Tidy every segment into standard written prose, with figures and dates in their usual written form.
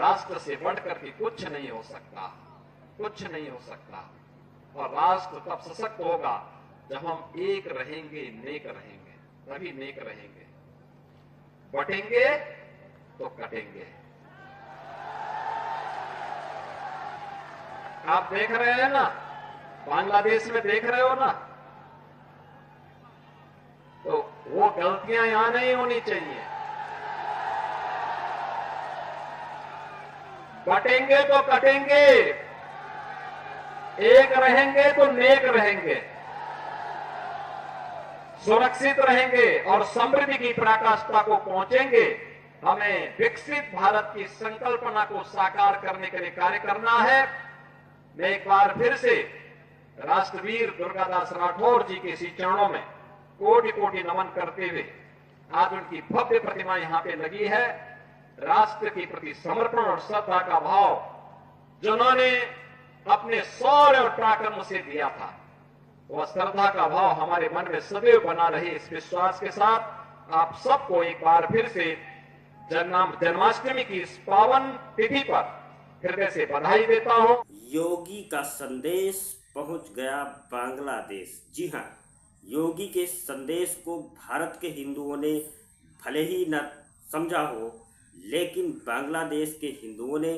राष्ट्र से बढ़कर के कुछ नहीं हो सकता, कुछ नहीं हो सकता। और राष्ट्र तब सशक्त होगा जब हम एक रहेंगे, नेक रहेंगे, तभी नेक रहेंगे। बटेंगे तो कटेंगे। आप देख रहे हैं ना, बांग्लादेश में देख रहे हो ना, तो वो गलतियां यहां नहीं होनी चाहिए। बटेंगे तो कटेंगे, एक रहेंगे तो नेक रहेंगे, सुरक्षित रहेंगे और समृद्धि की पराकाष्ठा को पहुंचेंगे। हमें विकसित भारत की संकल्पना को साकार करने के लिए कार्य करना है। मैं एक बार फिर से राष्ट्रवीर दुर्गादास राठौर जी के इसी चरणों में कोटि कोटि नमन करते हुए, आज उनकी भव्य प्रतिमा यहां पे लगी है। राष्ट्र के प्रति समर्पण और श्रद्धा का भाव जिन्होंने अपने शौर्य और पराक्रम से दिया था, वह श्रद्धा का भाव हमारे मन में सदैव बना रहे, इस विश्वास के साथ आप सबको एक बार फिर से जन्माष्टमी की इस पावन तिथि पर हृदय से बधाई देता हूं। योगी का संदेश पहुंच गया बांग्लादेश। जी हां, योगी के संदेश को भारत के हिंदुओं ने भले ही न समझा हो, लेकिन बांग्लादेश के हिंदुओं ने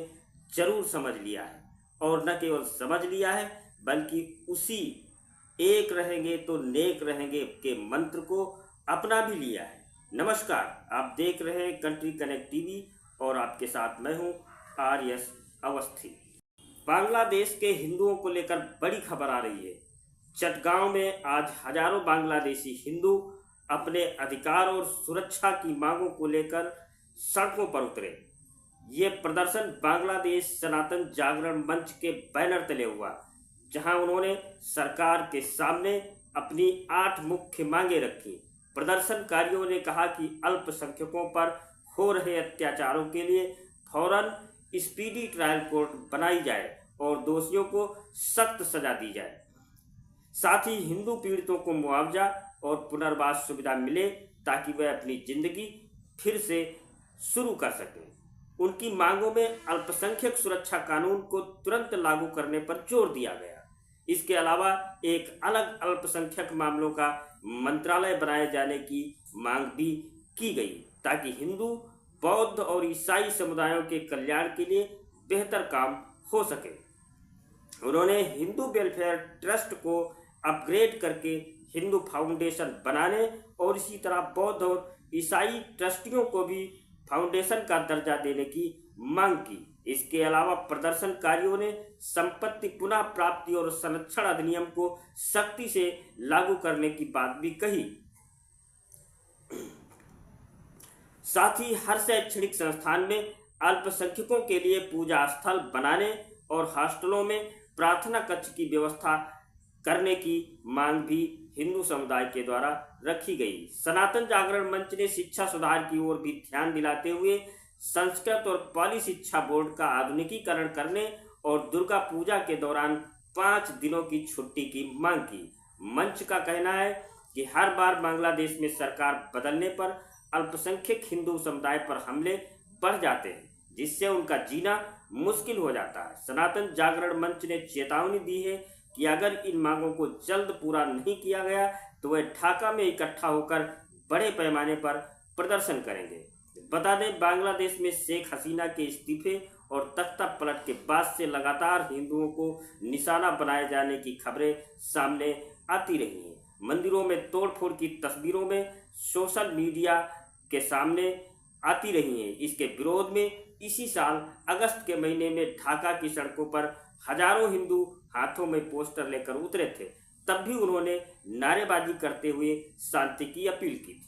जरूर समझ लिया है। और न केवल समझ लिया है, बल्कि उसी एक रहेंगे तो नेक रहेंगे के मंत्र को अपना भी लिया है। नमस्कार, आप देख रहे हैं कंट्री कनेक्ट टीवी और आपके साथ मैं हूं आर.एस. अवस्थी। बांग्लादेश के हिंदुओं को लेकर बड़ी खबर आ रही है। चटगांव में आज हजारों बांग्लादेशी हिंदू अपने अधिकार और सुरक्षा की मांगों को लेकर सड़कों पर उतरे। ये प्रदर्शन बांग्लादेश सनातन जागरण मंच के बैनर तले हुआ, जहां उन्होंने सरकार के सामने अपनी 8 मुख्य मांगे रखी। प्रदर्शनकारियों ने कहा कि अल्पसंख्यकों पर हो रहे अत्याचारों के लिए फौरन स्पीडी ट्रायल कोर्ट बनाई जाए और दोषियों को सख्त सजा दी जाए। साथ ही हिंदू पीड़ितों को मुआवजा और पुनर्वास सुविधा मिले ताकि वह अपनी जिंदगी फिर से शुरू कर सकें। उनकी मांगों में अल्पसंख्यक सुरक्षा कानून को तुरंत लागू करने पर जोर दिया गया। इसके अलावा एक अलग अल्पसंख्यक मामलों का मंत्रालय बनाए जाने की मांग भी की गई, ताकि हिंदू, बौद्ध और ईसाई समुदायों के कल्याण के लिए बेहतर काम हो सके। उन्होंने हिंदू वेलफेयर ट्रस्ट को अपग्रेड करके हिंदू फाउंडेशन बनाने और इसी तरह बौद्ध और ईसाई ट्रस्टियों को भी फाउंडेशन का दर्जा देने की मांग की। इसके अलावा प्रदर्शनकारियों ने संपत्ति पुनः प्राप्ति और संरक्षण अधिनियम को सख्ती से लागू करने की बात भी कही। साथ ही हर शैक्षणिक संस्थान में अल्पसंख्यकों के लिए पूजा स्थल बनाने और हॉस्टलों में प्रार्थना कक्ष की व्यवस्था करने की मांग भी हिंदू समुदाय के द्वारा रखी गई। सनातन जागरण मंच ने शिक्षा सुधार की ओर भी ध्यान दिलाते हुए संस्कृत और पाली शिक्षा बोर्ड का आधुनिकीकरण करने और दुर्गा पूजा के दौरान 5 दिनों की छुट्टी की मांग की। मंच का कहना है कि हर बार बांग्लादेश में सरकार बदलने पर अल्पसंख्यक हिंदू समुदाय पर हमले बढ़ जाते हैं, जिससे उनका जीना मुश्किल हो जाता है। सनातन जागरण मंच ने चेतावनी दी है कि अगर इन मांगों को जल्द पूरा नहीं किया गया तो वह ढाका में इकट्ठा होकर बड़े पैमाने पर प्रदर्शन करेंगे। बता दें, बांग्लादेश में शेख हसीना के इस्तीफे और तख्ता पलट के बाद से लगातार हिंदुओं को निशाना बनाए जाने की खबरें सामने आती रही हैं। मंदिरों में तोड़फोड़ की तस्वीरों में सोशल मीडिया के सामने आती रही हैं। इसके विरोध में इसी साल अगस्त के महीने में ढाका की सड़कों पर हजारों हिंदू हाथों में पोस्टर लेकर उतरे थे। तब भी उन्होंने नारेबाजी करते हुए शांति की अपील की थी।